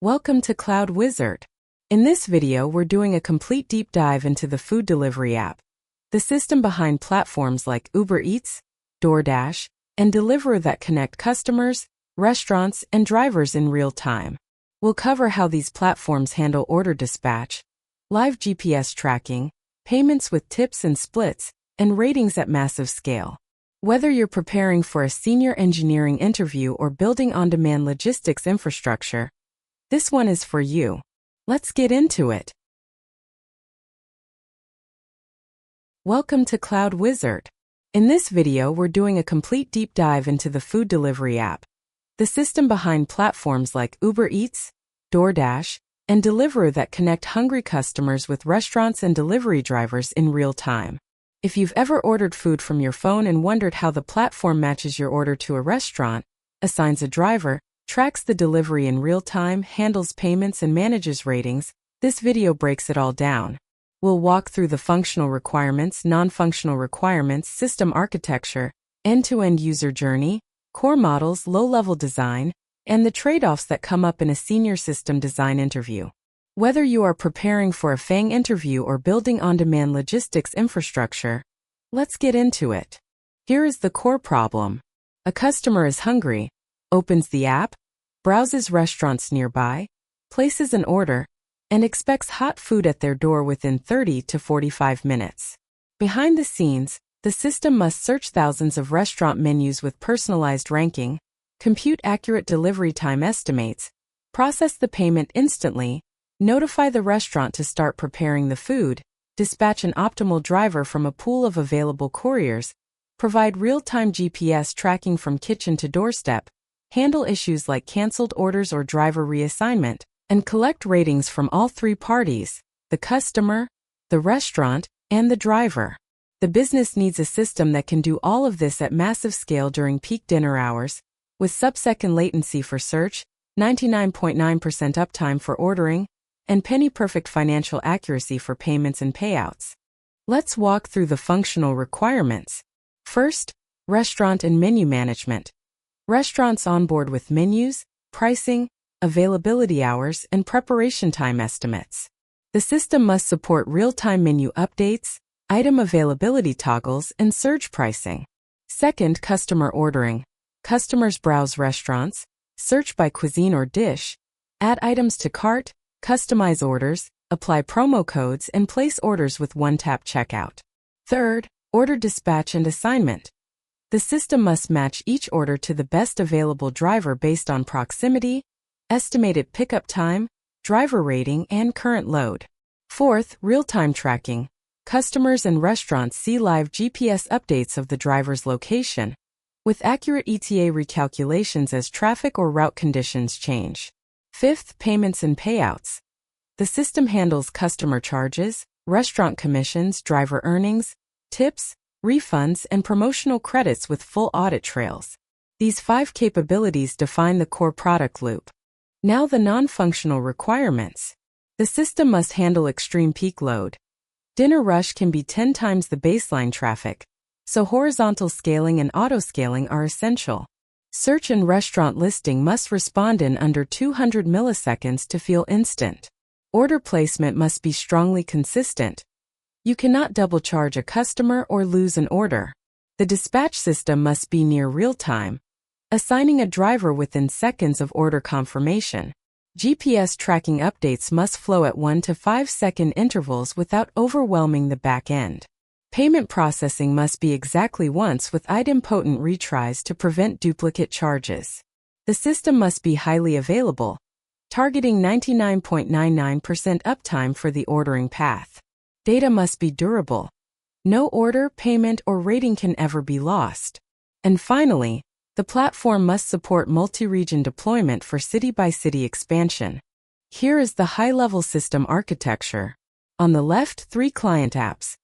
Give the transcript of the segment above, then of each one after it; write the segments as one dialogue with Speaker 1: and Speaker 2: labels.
Speaker 1: Welcome to Cloud Wizard. In this video, we're doing a complete deep dive into the food delivery app, the system behind platforms like Uber Eats, DoorDash, and Deliveroo that connect customers, restaurants, and drivers in real time. We'll cover how these platforms handle order dispatch, live GPS tracking, payments with tips and splits, and ratings at massive scale. Whether you're preparing for a senior engineering interview or building on-demand logistics infrastructure, this one is for you. Let's get into it. Welcome to Cloud Wizard. In this video, we're doing a complete deep dive into the food delivery app, the system behind platforms like Uber Eats, DoorDash, and Deliveroo that connect hungry customers with restaurants and delivery drivers in real time. If you've ever ordered food from your phone and wondered how the platform matches your order to a restaurant, assigns a driver, tracks the delivery in real time, handles payments, and manages ratings, this video breaks it all down. We'll walk through the functional requirements, non-functional requirements, system architecture, end-to-end user journey, core models, low-level design, and the trade-offs that come up in a senior system design interview. Whether you are preparing for a FANG interview or building on-demand logistics infrastructure, let's get into it. Here is the core problem. A customer is hungry, opens the app, browses restaurants nearby, places an order, and expects hot food at their door within 30 to 45 minutes. Behind the scenes, the system must search thousands of restaurant menus with personalized ranking, compute accurate delivery time estimates, process the payment instantly, notify the restaurant to start preparing the food, dispatch an optimal driver from a pool of available couriers, provide real-time GPS tracking from kitchen to doorstep, handle issues like canceled orders or driver reassignment, and collect ratings from all three parties, the customer, the restaurant, and the driver. The business needs a system that can do all of this at massive scale during peak dinner hours, with sub-second latency for search, 99.9% uptime for ordering, and penny-perfect financial accuracy for payments and payouts. Let's walk through the functional requirements. First, restaurant and menu management. Restaurants onboard with menus, pricing, availability hours, and preparation time estimates. The system must support real-time menu updates, item availability toggles, and surge pricing. Second, customer ordering. Customers browse restaurants, search by cuisine or dish, add items to cart, customize orders, apply promo codes, and place orders with one-tap checkout. Third, order dispatch and assignment. The system must match each order to the best available driver based on proximity, estimated pickup time, driver rating, and current load. Fourth, real-time tracking. Customers and restaurants see live GPS updates of the driver's location, with accurate ETA recalculations as traffic or route conditions change. Fifth, payments and payouts. The system handles customer charges, restaurant commissions, driver earnings, tips, refunds, and promotional credits with full audit trails. These 5 capabilities define the core product loop. Now the non-functional requirements. The system must handle extreme peak load. Dinner rush can be 10 times the baseline traffic, so horizontal scaling and auto-scaling are essential. Search and restaurant listing must respond in under 200 milliseconds to feel instant. Order placement must be strongly consistent. You cannot double charge a customer or lose an order. The dispatch system must be near real time, assigning a driver within seconds of order confirmation. GPS tracking updates must flow at 1 to 5 second intervals without overwhelming the back end. Payment processing must be exactly once with idempotent retries to prevent duplicate charges. The system must be highly available, targeting 99.99% uptime for the ordering path. Data must be durable. No order, payment, or rating can ever be lost. And finally, the platform must support multi-region deployment for city-by-city expansion. Here is the high-level system architecture. On the left, 3 client apps: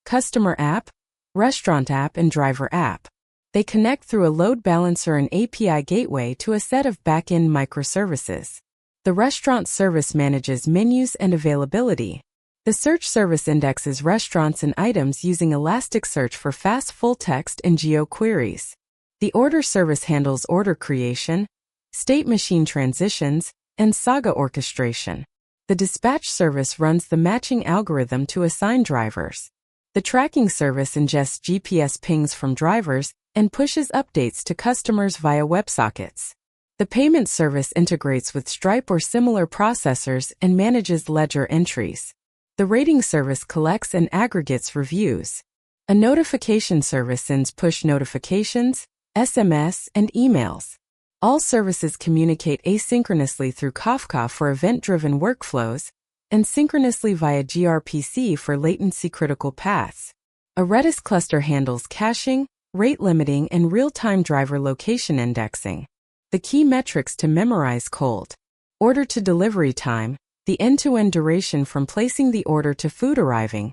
Speaker 1: Customer app, Restaurant app, and Driver app. They connect through a load balancer and API gateway to a set of back-end microservices. The restaurant service manages menus and availability. The search service indexes restaurants and items using Elasticsearch for fast full-text and geo queries. The order service handles order creation, state machine transitions, and saga orchestration. The dispatch service runs the matching algorithm to assign drivers. The tracking service ingests GPS pings from drivers and pushes updates to customers via WebSockets. The payment service integrates with Stripe or similar processors and manages ledger entries. The rating service collects and aggregates reviews. A notification service sends push notifications, SMS, and emails. All services communicate asynchronously through Kafka for event-driven workflows, and synchronously via gRPC for latency-critical paths. A Redis cluster handles caching, rate limiting, and real-time driver location indexing. The key metrics to memorize: cold order to delivery time, the end-to-end duration from placing the order to food arriving,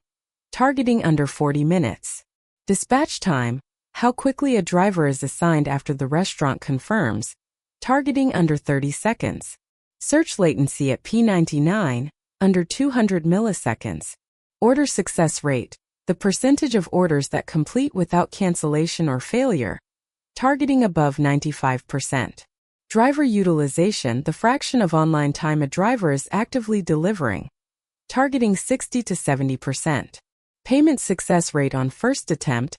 Speaker 1: targeting under 40 minutes. Dispatch time, how quickly a driver is assigned after the restaurant confirms, targeting under 30 seconds. Search latency at P99, under 200 milliseconds. Order success rate, the percentage of orders that complete without cancellation or failure, targeting above 95%. Driver utilization, the fraction of online time a driver is actively delivering, targeting 60 to 70%. Payment success rate on first attempt,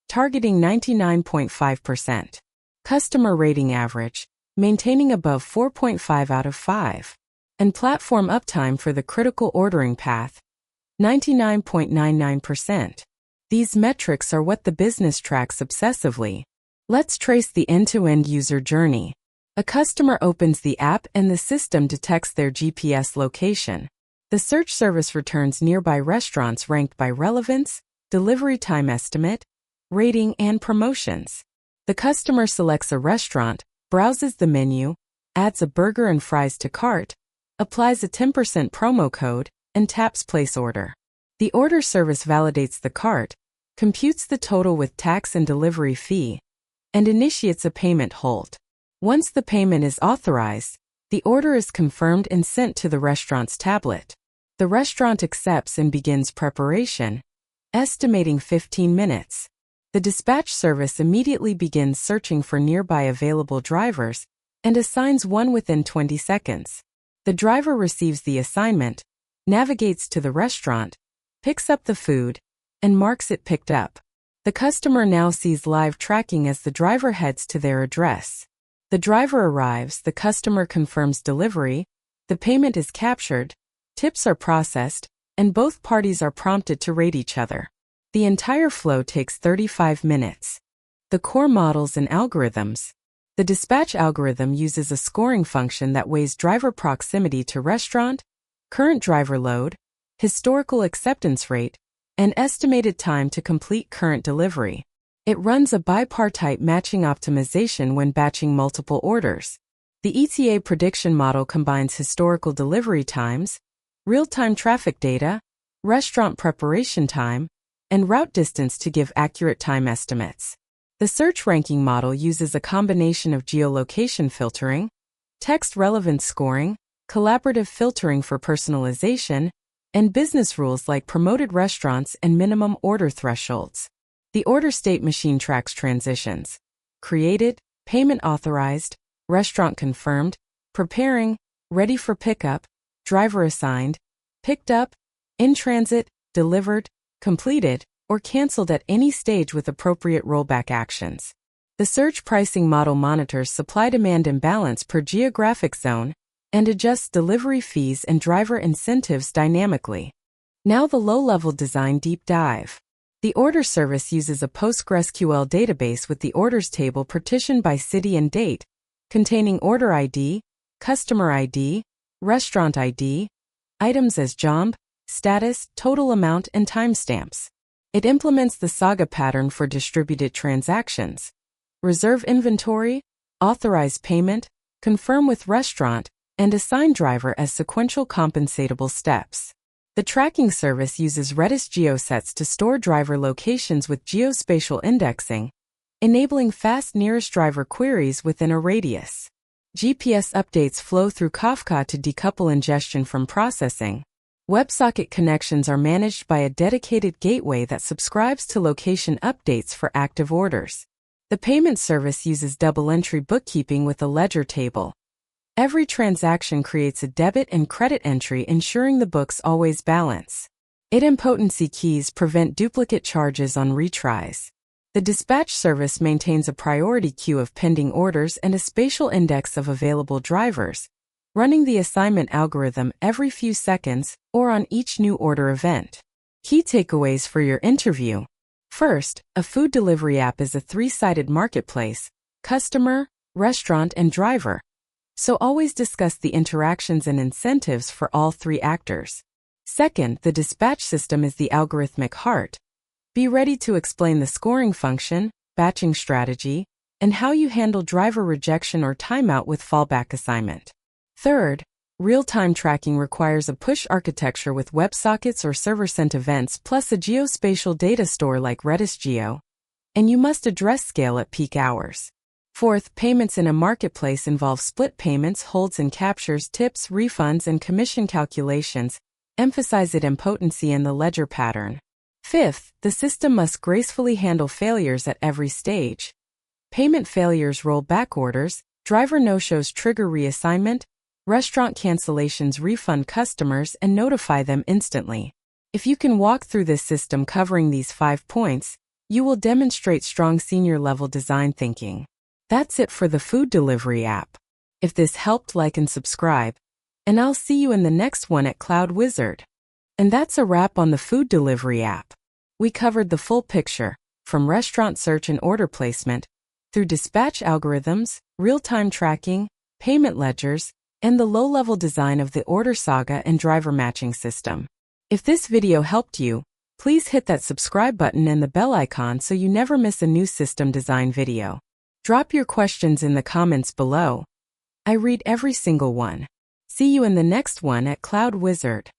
Speaker 1: targeting 99.5%. Customer rating average, maintaining above 4.5 out of 5. And platform uptime for the critical ordering path, 99.99%. These metrics are what the business tracks obsessively. Let's trace the end-to-end user journey. A customer opens the app and the system detects their GPS location. The search service returns nearby restaurants ranked by relevance, delivery time estimate, rating, and promotions. The customer selects a restaurant, browses the menu, adds a burger and fries to cart, applies a 10% promo code, and taps place order. The order service validates the cart, computes the total with tax and delivery fee, and initiates a payment hold. Once the payment is authorized, the order is confirmed and sent to the restaurant's tablet. The restaurant accepts and begins preparation, estimating 15 minutes. The dispatch service immediately begins searching for nearby available drivers and assigns one within 20 seconds. The driver receives the assignment, navigates to the restaurant, picks up the food, and marks it picked up. The customer now sees live tracking as the driver heads to their address. The driver arrives, the customer confirms delivery, the payment is captured, tips are processed, and both parties are prompted to rate each other. The entire flow takes 35 minutes. The core models and algorithms. The dispatch algorithm uses a scoring function that weighs driver proximity to restaurant, current driver load, historical acceptance rate, and estimated time to complete current delivery. It runs a bipartite matching optimization when batching multiple orders. The ETA prediction model combines historical delivery times, real-time traffic data, restaurant preparation time, and route distance to give accurate time estimates. The search ranking model uses a combination of geolocation filtering, text relevance scoring, collaborative filtering for personalization, and business rules like promoted restaurants and minimum order thresholds. The order state machine tracks transitions: created, payment authorized, restaurant confirmed, preparing, ready for pickup, driver assigned, picked up, in transit, delivered, completed, or canceled at any stage with appropriate rollback actions. The search pricing model monitors supply-demand imbalance per geographic zone and adjusts delivery fees and driver incentives dynamically. Now the low-level design deep dive. The order service uses a PostgreSQL database with the orders table partitioned by city and date, containing order ID, customer ID, restaurant ID, items as job, status, total amount, and timestamps. It implements the saga pattern for distributed transactions: reserve inventory, authorize payment, confirm with restaurant, and assign driver as sequential compensatable steps. The tracking service uses Redis Geo sets to store driver locations with geospatial indexing, enabling fast nearest driver queries within a radius. GPS updates flow through Kafka to decouple ingestion from processing. WebSocket connections are managed by a dedicated gateway that subscribes to location updates for active orders. The payment service uses double-entry bookkeeping with a ledger table. Every transaction creates a debit and credit entry, ensuring the books always balance. Idempotency keys prevent duplicate charges on retries. The dispatch service maintains a priority queue of pending orders and a spatial index of available drivers, running the assignment algorithm every few seconds or on each new order event. Key takeaways for your interview. First, a food delivery app is a three-sided marketplace: customer, restaurant, and driver. So always discuss the interactions and incentives for all three actors. Second, the dispatch system is the algorithmic heart. Be ready to explain the scoring function, batching strategy, and how you handle driver rejection or timeout with fallback assignment. Third, real-time tracking requires a push architecture with WebSockets or server-sent events plus a geospatial data store like Redis Geo, and you must address scale at peak hours. Fourth, payments in a marketplace involve split payments, holds and captures, tips, refunds, and commission calculations. Emphasize idempotency and the ledger pattern. Fifth, the system must gracefully handle failures at every stage. Payment failures roll back orders, driver no-shows trigger reassignment, restaurant cancellations refund customers and notify them instantly. If you can walk through this system covering these 5 points, you will demonstrate strong senior-level design thinking. That's it for the food delivery app. If this helped, like and subscribe, and I'll see you in the next one at Cloud Wizard. And that's a wrap on the food delivery app. We covered the full picture, from restaurant search and order placement, through dispatch algorithms, real-time tracking, payment ledgers, and the low-level design of the order saga and driver matching system. If this video helped you, please hit that subscribe button and the bell icon so you never miss a new system design video. Drop your questions in the comments below. I read every single one. See you in the next one at Cloud Wizard.